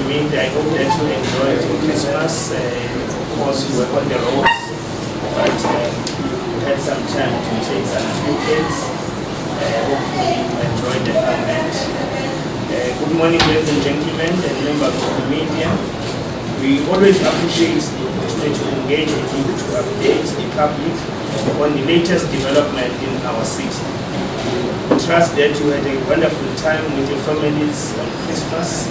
meet. I hope that you enjoyed your Christmas. Of course, you were on the roads, but you had some time to take some few days. Hopefully, you enjoyed the moment. Good morning, ladies and gentlemen, and members of the media. We always appreciate the opportunity to engage with you to update the public on the latest development in our city. We trust that you had a wonderful time with your families on Christmas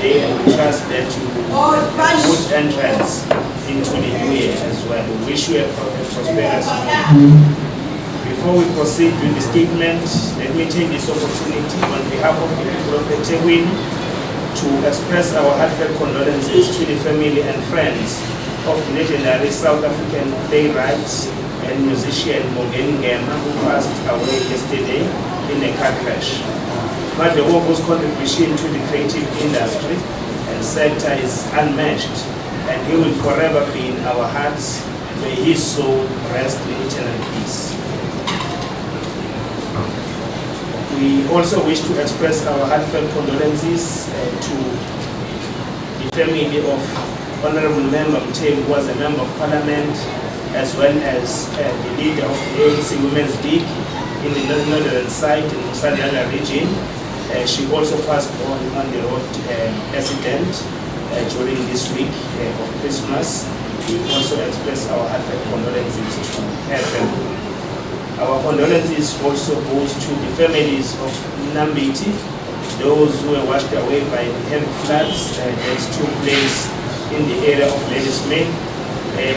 Day, and we trust that you had a good entrance into the new year as well. We wish you a prosperous year. Before we proceed with the statement, let me take this opportunity on behalf of the people of Etegwini to express our heartfelt condolences to the family and friends of the legendary South African playwright and musician Mogeni Ngema, who passed away yesterday in a car crash. Mother Wogo's contribution to the creative industry and sector is unmatched, and he will forever be in our hearts. May his soul rest in eternal peace. We also wish to express our heartfelt condolences to the family of Honorable Member Mtemi, who was a Member of Parliament, as well as the leader of the ANC Women's League in the northern side, in the Musanyana region. She also passed on the road accident during this week of Christmas. We also express our heartfelt condolences to her family. Our condolences also goes to the families of Nambiti, those who were washed away by the heavy floods that took place in the area of Ladysmith.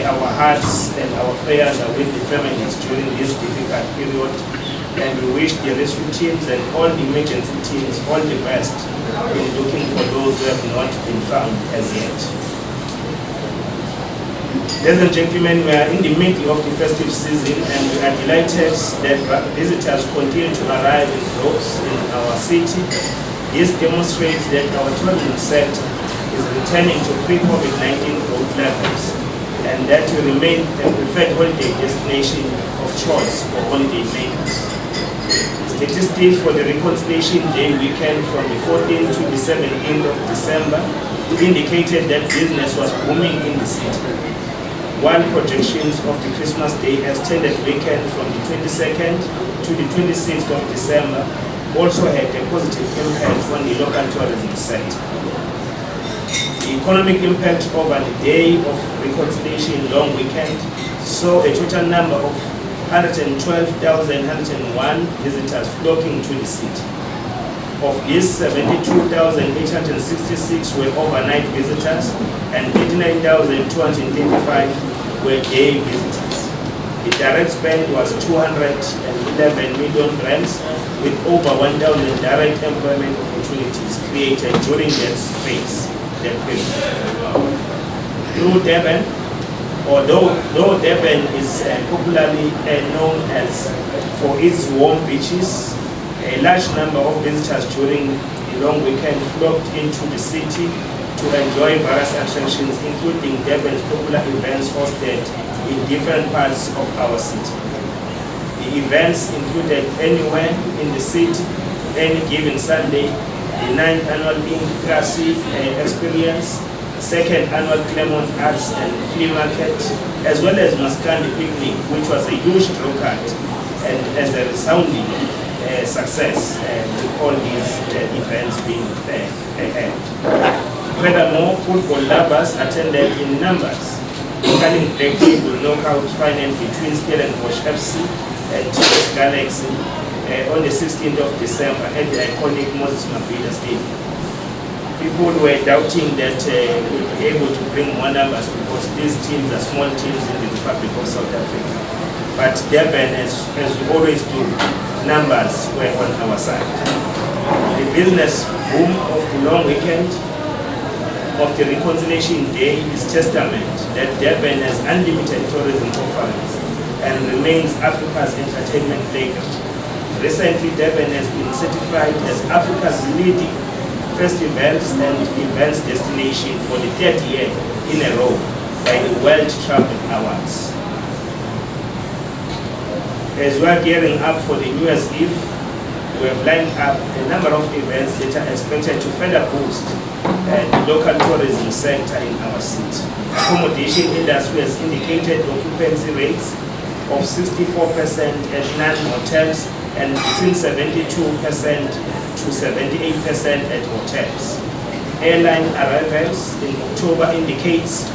Our hearts and our prayers are with the families during this difficult period, and we wish the rescue teams and all the emergency teams all the best in looking for those who have not been found as yet. Ladies and gentlemen, we are in the middle of the festive season, and we are delighted that visitors continue to arrive in droves in our city. This demonstrates that our tourism sector is returning to pre-COVID-19 growth levels, and that will remain a preferred holiday destination of choice for holiday makers. Statistics for the Reconciliation Day weekend from the 14th to the 17th of December indicated that business was booming in the city, while projections of the Christmas Day extended weekend from the 22nd to the 26th of December also had a positive impact on the local tourism sector. The economic impact over the day of Reconciliation long weekend saw a total number of 112,101 visitors flocking to the city. Of these, 72,866 were overnight visitors and 89,225 were day visitors. The direct spend was 211 million rands, with over 1,000 direct employment opportunities created during that period. Through Durban, though Durban is popularly known as for its warm beaches, a large number of visitors during the long weekend flocked into the city to enjoy various attractions, including Durban's popular events hosted in different parts of our city. The events included Anywhere in the City, Any Given Sunday, the 9th Annual Incasi Experience, 2nd Annual Claremont Arts and Flea Market, as well as Maskandi Picnic, which was a huge drawcard and as a resounding success with all these events being held. Furthermore, football lovers attended in numbers, including the table knockout final between Stellenbosch FC and TS Galaxy on the 16th of December at the iconic Moses Mabhida Stadium. People were doubting that we'll be able to bring more numbers because these teams are small teams in the Republic of South Africa. But Durban, as we always do, numbers were on our side. The business boom of the long weekend of the Reconciliation Day is testament that Durban has unlimited tourism offerings and remains Africa's entertainment playground. Recently, Durban has been certified as Africa's leading festivals and events destination for the 3rd year in a row by the World Travel Awards. As we are gearing up for the New Year's Eve, we have lined up a number of events that are expected to further boost the local tourism sector in our city. Accommodation industry has indicated occupancy rates of 64% at non-hotels and between 72% to 78% at hotels. Airline arrivals in October indicates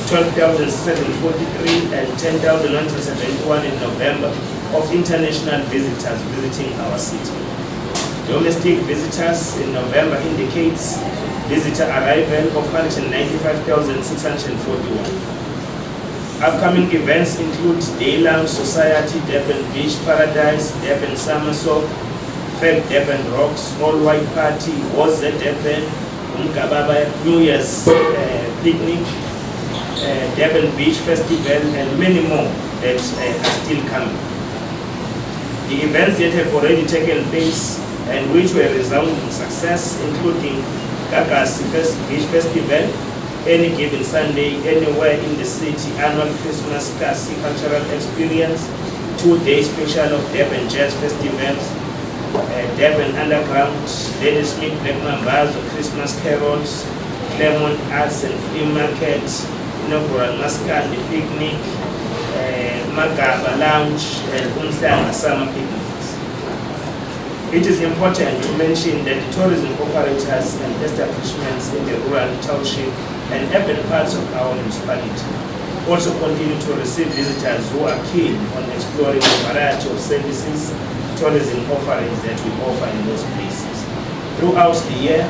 12,743 and 10,171 in November of international visitors visiting our city. Domestic visitors in November indicates visitor arrival of 195,641. Upcoming events include Day Lounge Society, Durban Beach Paradise, Durban Summersock, Fed Durban Rocks, All White Party, Was at Durban, Umgababa New Year's Picnic, Durban Beach Festival, and many more that are still coming. The events that have already taken place and which were resounding success, including Gaga's Beach Festival, any given Sunday, anywhere in the city, annual Christmas Kasi cultural experience, 2-day special of Durban Jazz Festivals, Durban Underground, Lady Smith Black Mambas of Christmas Carols, Claremont Arts and Flea Market, inaugural Mascot, the Picnic, Magaba Lounge, and Umhlanga Summer Picnics. It is important to mention that the tourism operators and establishments in the rural, township, and urban parts of our municipality also continue to receive visitors who are keen on exploring the variety of services, tourism offerings that we offer in those places. Throughout the year,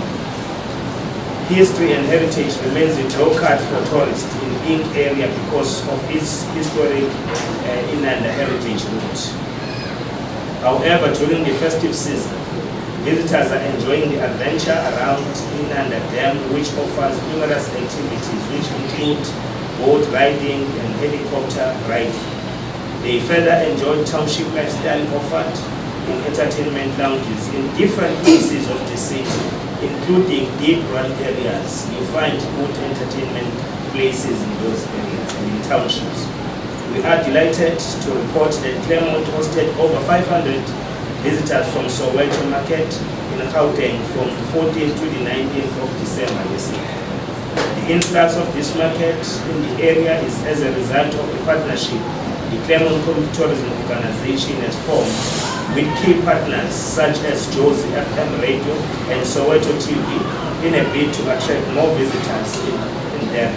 history and heritage remains a draw card for tourists in Ink area because of its historic inland heritage roots. However, during the festive season, visitors are enjoying the adventure around Inland Dam, which offers numerous activities which include boat riding and helicopter riding. They further enjoy township lifestyle offered in entertainment lounges in different places of the city, including deep rural areas. You find good entertainment places in those areas and in townships. We are delighted to report that Claremont hosted over 500 visitors from Soweto Market in Gauteng from 14th to the 19th of December this year. The influx of this market in the area is as a result of the partnership the Claremont Community Tourism Organization has formed with key partners such as Josie FM Radio and Soweto TV in a bid to attract more visitors in them.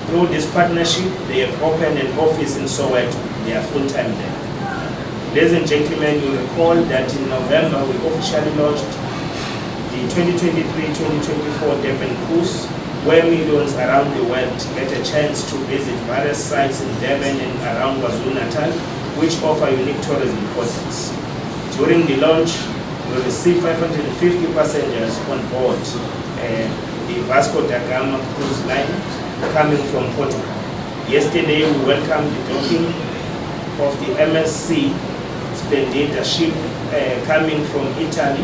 Through this partnership, they have opened an office in Soweto. They are full-time there. Ladies and gentlemen, you recall that in November we officially launched the 2023-2024 Durban Cruise, where millions around the world get a chance to visit various sites in Durban and around KwaZulu-Natal, which offer unique tourism concepts. During the launch, we received 550 passengers on board the Vasco da Gama cruise line coming from Portugal. Yesterday, we welcomed the docking of the MSC Splendida ship coming from Italy,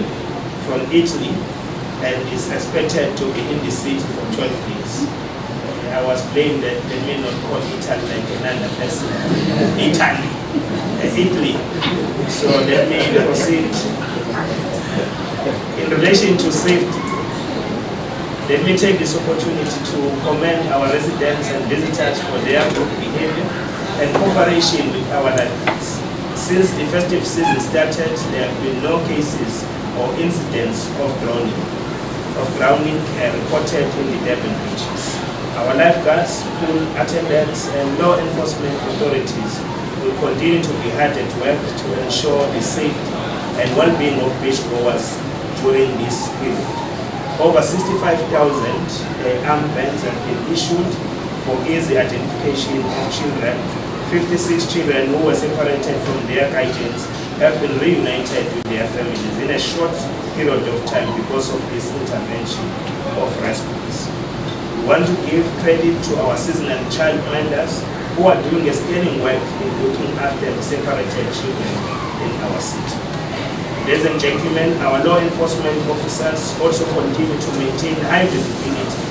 and is expected to be in the city for 12 days. I was blamed that they may not call Italy like another person. Italy. So let me proceed. In relation to safety, let me take this opportunity to commend our residents and visitors for their good behavior and cooperation with our lifeguards. Since the festive season started, there have been no cases or incidents of drowning reported in the Durban beaches. Our lifeguards, pool attendants, and law enforcement authorities will continue to be hard at work to ensure the safety and well-being of beachgoers during this period. Over 65,000 armbands have been issued for easy identification of children. 56 children who were separated from their guardians have been reunited with their families in a short period of time because of this intervention of response. We want to give credit to our seasonal child minders who are doing a sterling work in looking after the separated children in our city. Ladies and gentlemen, our law enforcement officers also continue to maintain high visibility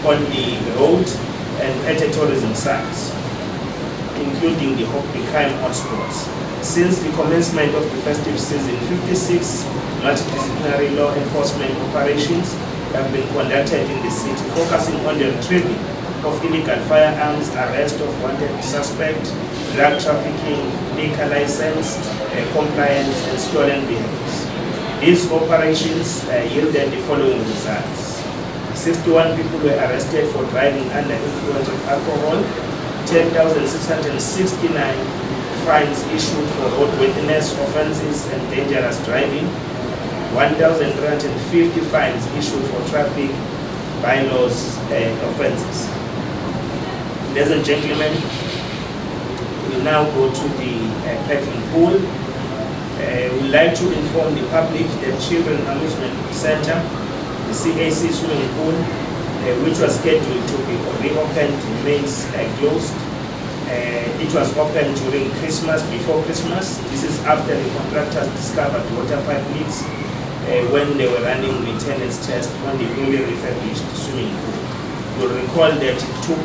on the road and at the tourism sites. including the crime hotspots. Since the commencement of the festive season, 56 multidisciplinary law enforcement operations have been conducted in the city, focusing on the retrieving of illegal firearms, arrest of wanted suspect, drug trafficking, liquor license, compliance, and stolen vehicles. These operations yielded the following results. 61 people were arrested for driving under influence of alcohol, 10,669 fines issued for roadworthiness offenses and dangerous driving, 1,350 fines issued for traffic bylaws offenses. Ladies and gentlemen, we now go to the paddling pool. We'd like to inform the public that Children Amusement Center, the CAC swimming pool, which was scheduled to be reopened, remains closed. It was opened during Christmas, before Christmas. This is after the contractors discovered water pipe leaks when they were running maintenance tests on the newly refurbished swimming pool. You'll recall that it took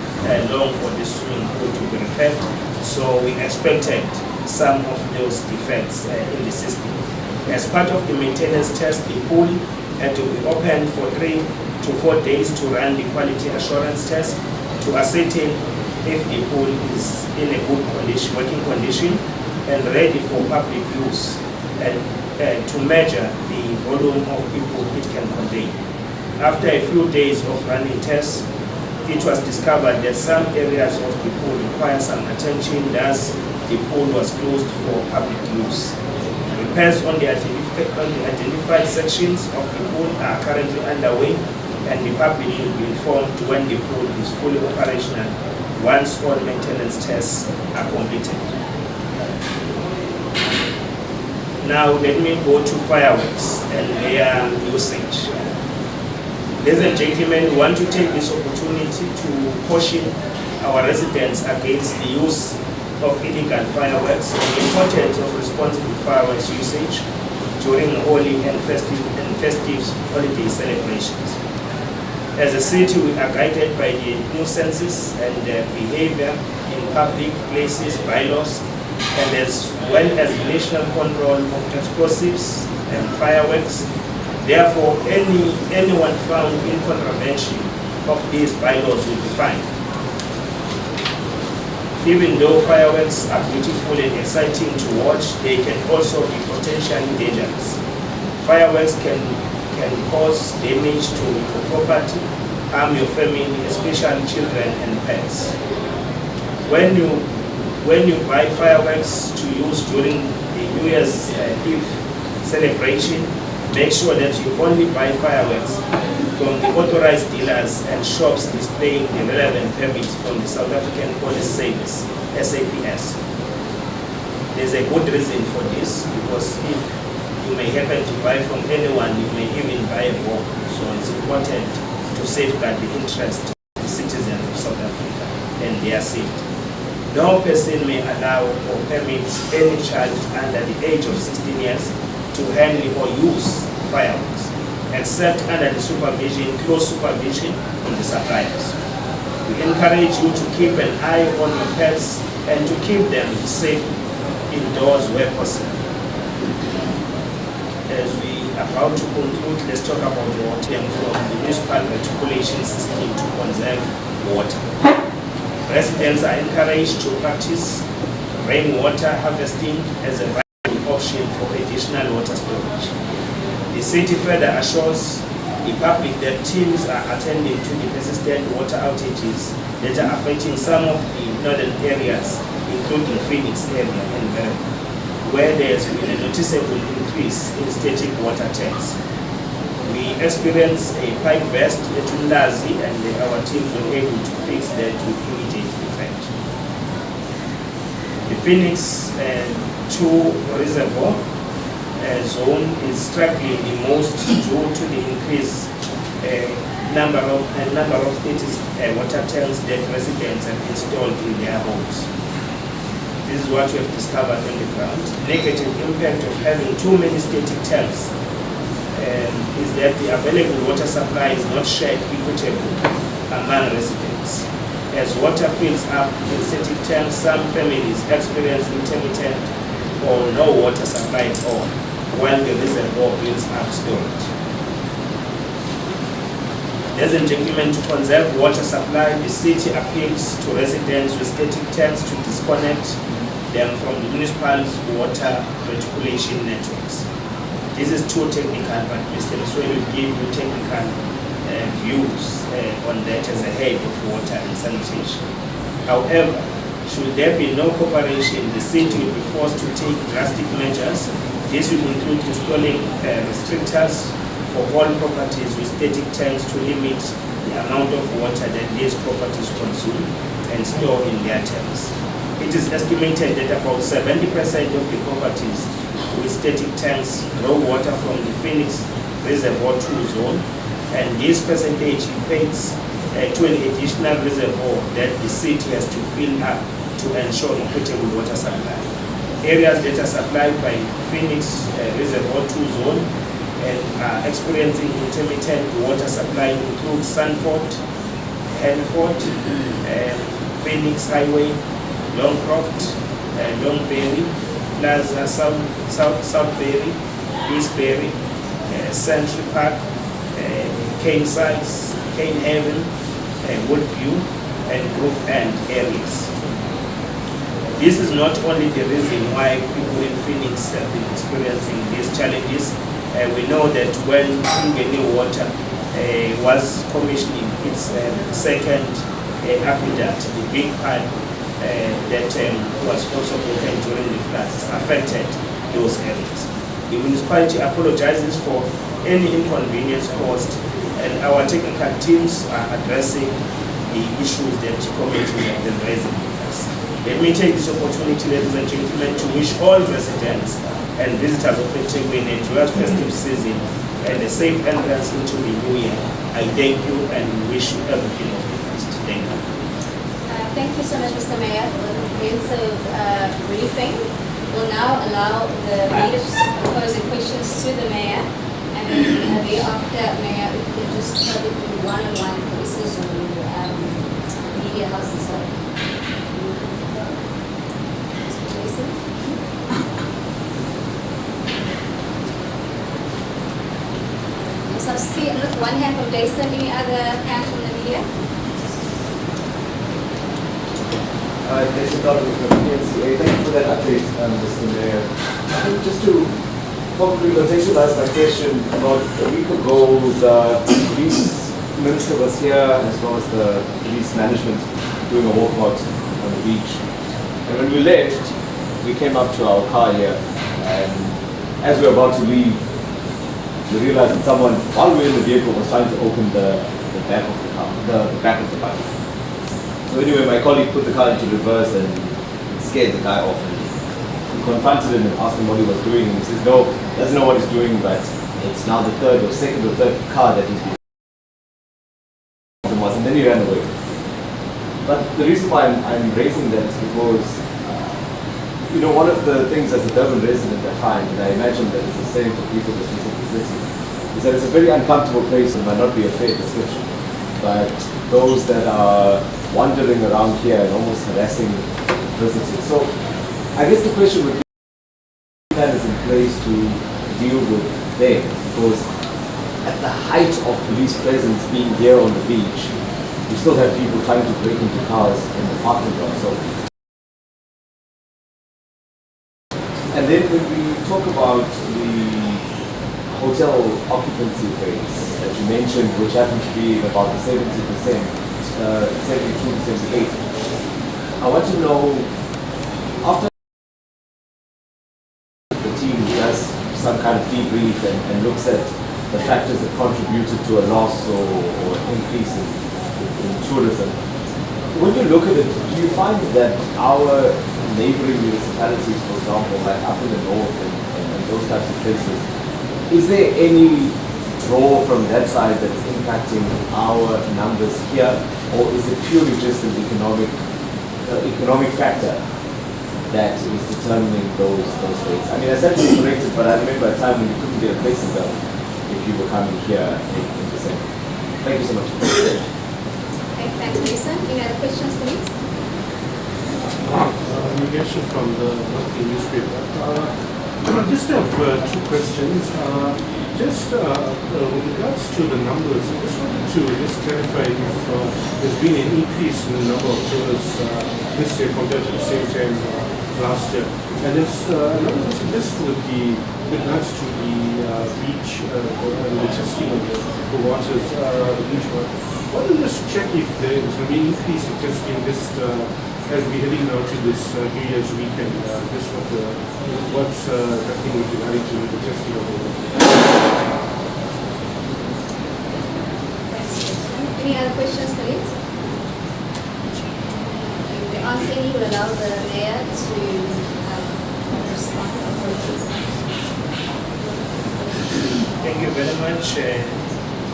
long for the swimming pool to be repaired, so we expected some of those defects in the system. As part of the maintenance test, the pool had to be opened for 3 to 4 days to run the quality assurance test to ascertain if the pool is in a good condition, working condition, and ready for public use, and to measure the volume of people it can contain. After a few days of running tests, it was discovered that some areas of the pool require some attention, thus the pool was closed for public use. Repairs on the identified sections of the pool are currently underway, and the public will be informed when the pool is fully operational once all maintenance tests are completed. Now let me go to fireworks and their usage. Ladies and gentlemen, we want to take this opportunity to caution our residents against the use of illegal fireworks and the importance of responsible fireworks usage during holy and festive holiday celebrations. As a city, we are guided by the nuisances and behavior in public places bylaws, and as well as the national control of explosives and fireworks. Therefore, anyone found in contravention of these bylaws will be fined. Even though fireworks are beautiful and exciting to watch, they can also be potentially dangerous. Fireworks can cause damage to your property, harm your family, especially children and pets. When you buy fireworks to use during the New Year's Eve celebration, make sure that you only buy fireworks from the authorized dealers and shops displaying the relevant permits from the South African Police Service, SAPS. There's a good reason for this, because if you may happen to buy from anyone, you may even buy a bomb. So it's important to safeguard the interest of the citizens of South Africa and their safety. No person may allow or permit any child under the age of 16 years to handle or use fireworks, except under the close supervision of the suppliers. We encourage you to keep an eye on your pets and to keep them safe indoors where possible. As we are about to conclude, let's talk about water from the municipal reticulation system to conserve water. Residents are encouraged to practice rainwater harvesting as a option for additional water storage. The city further assures the public that teams are attending to the persistent water outages that are affecting some of the northern areas, including Phoenix area and Verona, where there has been a noticeable increase in static water tanks. We experienced a pipe burst at Ndazi, and our teams were able to fix that with immediate effect. The Phoenix 2 reservoir zone is struggling the most due to the increased number of water tanks that residents have installed in their homes. This is what we have discovered on the ground. Negative impact of having too many static tanks is that the available water supply is not shared equitably among residents. As water fills up in septic tanks, some families experience intermittent or no water supply at all, while the reservoir builds up storage. As a gentleman, to conserve water supply, the city appeals to residents with static tanks to disconnect them from the municipal water reticulation networks. This is too technical, but Mr. Msweli will give you technical views on that as a head of water and sanitation. However, should there be no cooperation, the city will be forced to take drastic measures. This will include installing restrictors for all properties with static tanks to limit the amount of water that these properties consume and store in their tanks. It is estimated that about 70% of the properties with static tanks draw water from the Phoenix Reservoir 2 zone, and this percentage equates to an additional reservoir that the city has to fill up to ensure equitable water supply. Areas that are supplied by Phoenix Reservoir 2 zone and are experiencing intermittent water supply include Sanford, Hanford, Phoenix Highway, Longcroft, Longberry, Plaza, Southberry, Eastberry, Century Park, Cane Sites, Cane Haven, Woodview, and Grove End areas. This is not only the reason why people in Phoenix have been experiencing these challenges. We know that when New Water was commissioning its second aqueduct, the big pipe that was also broken during the floods affected those areas. The municipality apologizes for any inconvenience caused, and our technical teams are addressing the issues that communities have been raising with us. Let me take this opportunity, ladies and gentlemen, to wish all residents and visitors of Festive a joyous festive season and a safe entrance into the new year. I thank you and wish you everything of the best. Thank you. Thank you so much, Mr. Mayor, for the comprehensive briefing. We'll now allow the leaders to pose questions to the Mayor, and then thereafter, Mayor, if you could just probably do one-on-one voices or media houses. So I see with one hand from Jason, any other hand from the media? Jason Donovan from PNCA. Thank you for that update, Mr. Mayor. I think just to probably contextualize my question, about a week ago, the police minister was here, as well as the police management, doing a walkabout on the beach. And when we left, we came up to our car here, and as we were about to leave, we realized that someone, while we were in the vehicle, was trying to open the back of the car, the back of the bike. So anyway, my colleague put the car into reverse and it scared the guy off. And we confronted him and asked him what he was doing. And he says, no, doesn't know what he's doing, but it's now the second or third car that he's been. And then he ran away. But the reason why I'm raising that is because, you know, one of the things as a Durban resident I find, and I imagine that it's the same for people that visit the city, is that it's a very uncomfortable place. It might not be a fair description, but those that are wandering around here and almost harassing visitors. So I guess the question would be, what plan is in place to deal with them? Because at the height of police presence being here on the beach, we still have people trying to break into cars in the parking lot. So, and then when we talk about the hotel occupancy rates that you mentioned, which happen to be about the 70%, 72, 78. I want to know, after the team does some kind of debrief and looks at the factors that contributed to a loss or increase in tourism, when you look at it, do you find that our neighboring municipalities, for example, like up in the north and those types of places, is there any draw from that side that's impacting our numbers here, or is it purely just an economic factor that is determining those rates? I mean, I said you corrected, but I remember a time when you couldn't get a place in Durban if you were coming here in December. Thank you so much. Thank Okay, thanks, Lisa. Any other questions, please? Nigation from the monthly newspaper. I just have two questions. With regards to the numbers, I just wanted to just clarify if there's been an increase in the number of tourists this year compared to the same time last year. And it's another question just with regards to the beach and the testing of the waters, the beach water. I wanted to just check if there is going to be an increase in testing this as we're heading now to this New Year's weekend. What's happening with regard to the testing of the water? Any other questions, please? If the answer any will allow the mayor to respond. Thank you very much,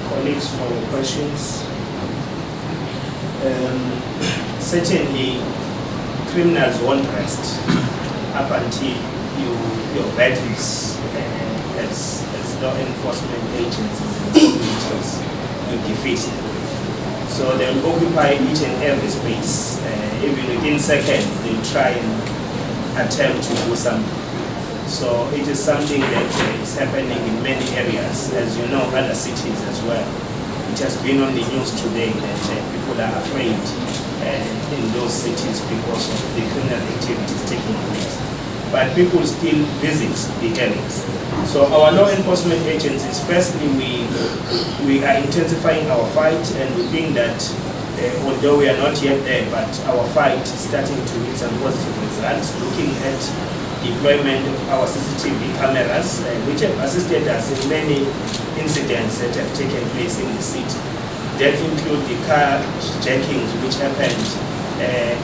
colleagues, for your questions. Certainly, criminals won't rest up until your battles as law enforcement agencies and communities you defeat them. So they will occupy each and every space. Even within seconds, they will try and attempt to do something. So it is something that is happening in many areas, as you know, other cities as well. It has been on the news today that people are afraid in those cities because of the criminal activities taking place. But people still visit the areas. So our law enforcement agencies, firstly, we are intensifying our fight, and we think that although we are not yet there, but our fight is starting to hit some positive results, looking at deployment of our CCTV cameras, which have assisted us in many incidents that have taken place in the city. That include the car jackings which happened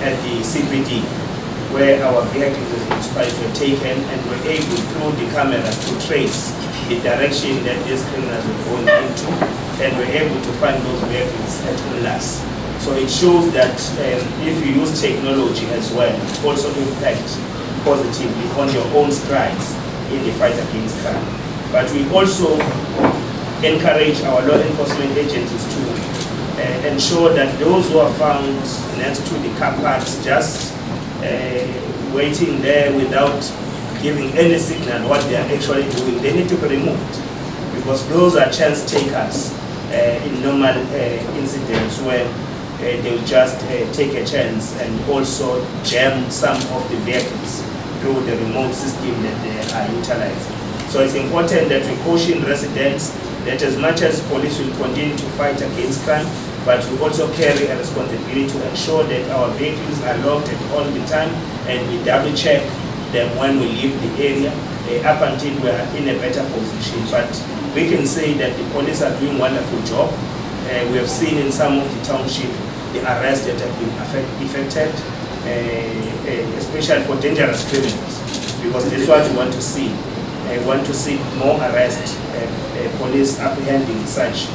at the CBD, where our vehicles were taken, and were able through the cameras to trace the direction that these criminals were going into, and were able to find those vehicles at last. So it shows that if you use technology as well, it also impacts positively on your own strides in the fight against crime. But we also encourage our law enforcement agencies to ensure that those who are found next to the car parks just waiting there without giving any signal what they are actually doing, they need to be removed, because those are chance takers in normal incidents where they'll just take a chance and also jam some of the vehicles through the remote system that they are utilizing. So it's important that we caution residents that as much as police will continue to fight against crime, but we also carry a responsibility to ensure that our vehicles are locked at all the time, and we double check them when we leave the area up until we are in a better position. But we can say that the police are doing a wonderful job. We have seen in some of the township the arrests that have been effected, especially for dangerous criminals, because this is what we want to see. I want to see more arrests, police apprehending such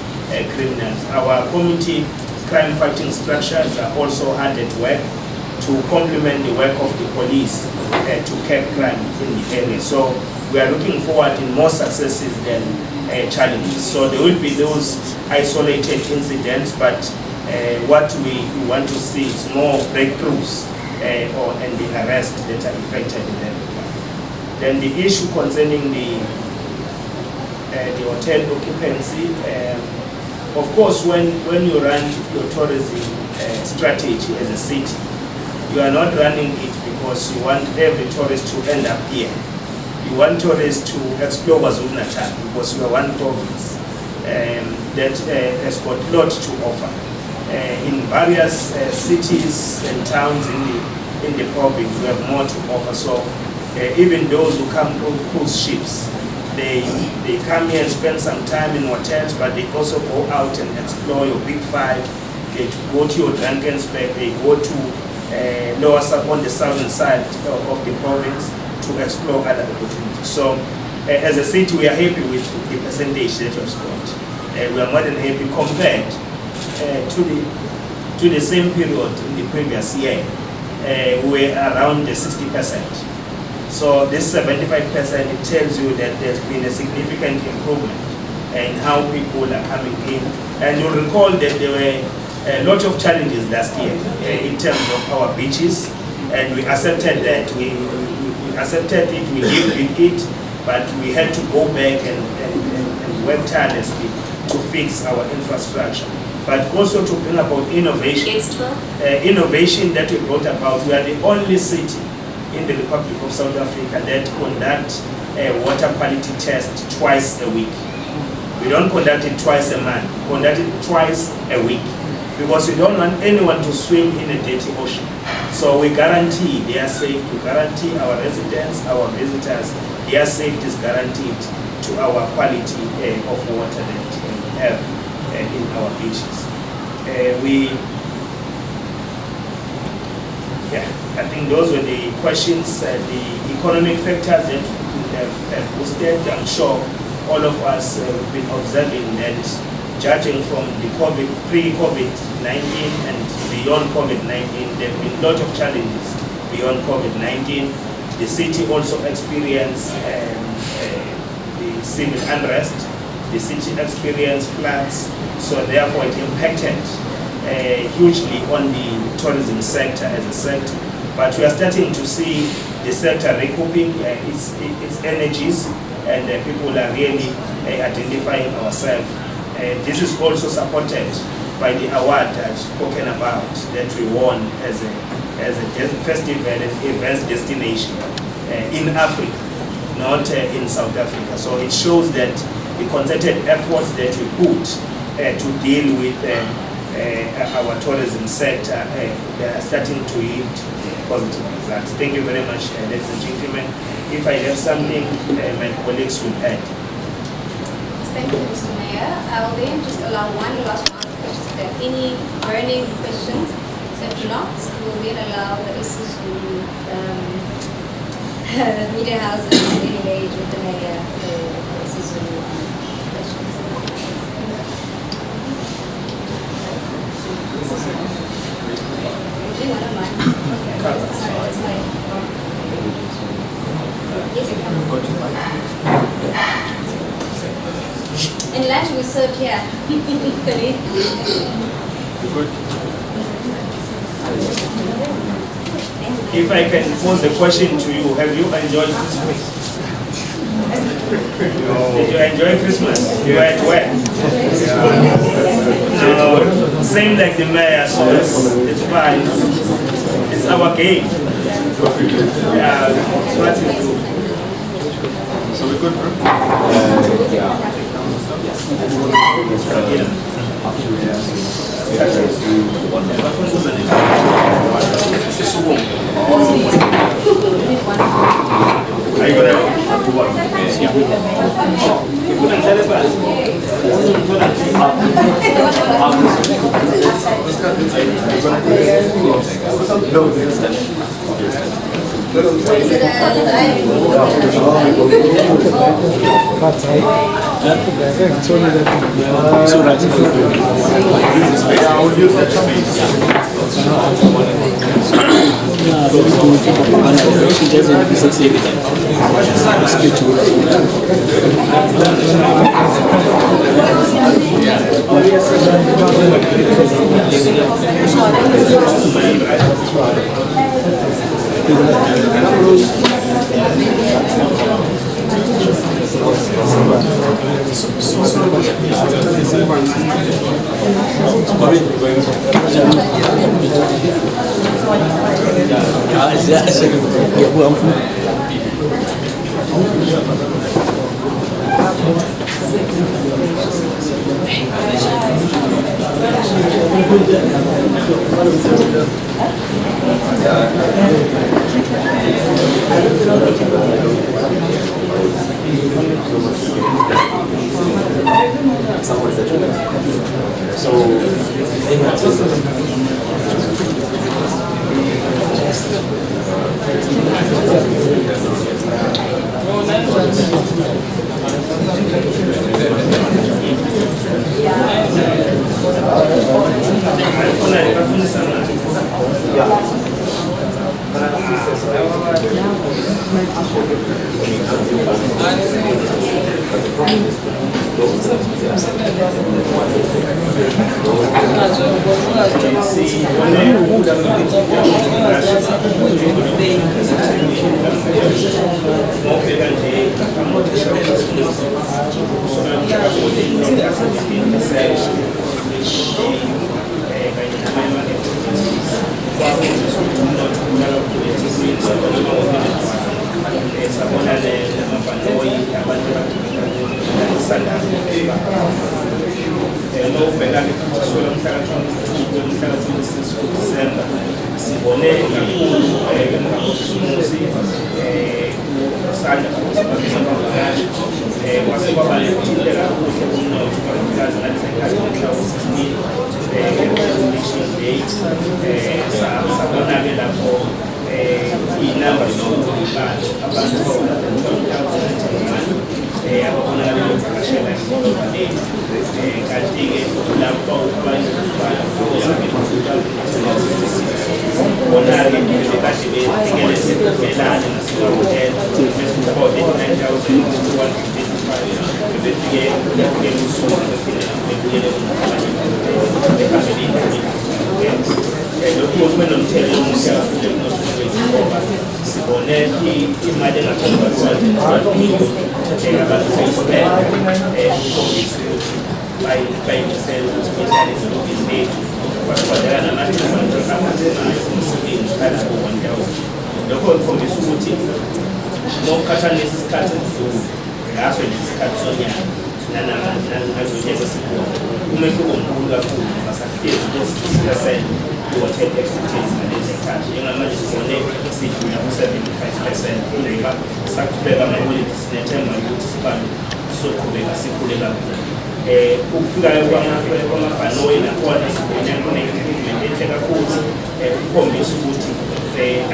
criminals. Our community crime fighting structures are also hard at work to complement the work of the police to curb crime in the area. So we are looking forward in more successes than challenges. So there will be those isolated incidents, but what we want to see is more breakthroughs and the arrests that are effected in that. Then the issue concerning the hotel occupancy, of course, when you run your tourism strategy as a city, you are not running it because you want every tourist to end up here. You want tourists to explore KwaZulu-Natal because we are one province that has got a lot to offer. In various cities and towns in the province, we have more to offer. So even those who come through cruise ships, they come here and spend some time in hotels, but they also go out and explore your big five. They go to your drunken spec, they go to lower on the southern side of the province to explore other opportunities. So as a city, we are happy with the percentage that you have scored. We are more than happy compared to the same period in the previous year. We are around the 60%. So this 75%, it tells you that there's been a significant improvement in how people are coming in. And you'll recall that there were a lot of challenges last year in terms of our beaches, and we accepted that. We accepted it, we lived with it, but we had to go back and work tirelessly to fix our infrastructure. But also to bring about innovation. Innovation that we brought about. We are the only city in the Republic of South Africa that conduct a water quality test twice a week. We don't conduct it twice a month, we conduct it twice a week, because we don't want anyone to swim in a dirty ocean. So we guarantee their safety, we guarantee our residents, our visitors, their safety is guaranteed to our quality of water that we have in our beaches. I think those were the questions, the economic factors that have boosted. I'm sure all of us have been observing that, judging from the pre-COVID-19 and beyond COVID-19, there have been a lot of challenges beyond COVID-19. The city also experienced the civil unrest, the city experienced floods, so therefore it impacted hugely on the tourism sector as a sector. But we are starting to see the sector recouping its energies, and people are really identifying ourselves. This is also supported by the award I've spoken about that we won as a festival and events destination in Africa, not in South Africa. So it shows that the concerted efforts that we put to deal with our tourism sector, they are starting to yield positive results. Thank you very much, ladies and gentlemen. If I have something, my colleagues will add. Thank you, Mr. Mayor. I will then just allow one last round of questions. If there are any burning questions, if not, we'll then allow the Isuzu media houses to engage with the Mayor for Isuzu questions. Do you want to mind? That's fine. Yes, you can. And lunch we serve here. If I can pose the question to you, have you enjoyed Christmas? Did you enjoy Christmas? You were at work? No, same like the mayor, so it's fine. It's our game. Yeah, it's what we do. So we're good, bro? Are you gonna do what? You couldn't tell us. I will use that But the problem is those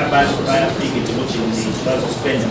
abantu bayafika ukuthi bazosipenda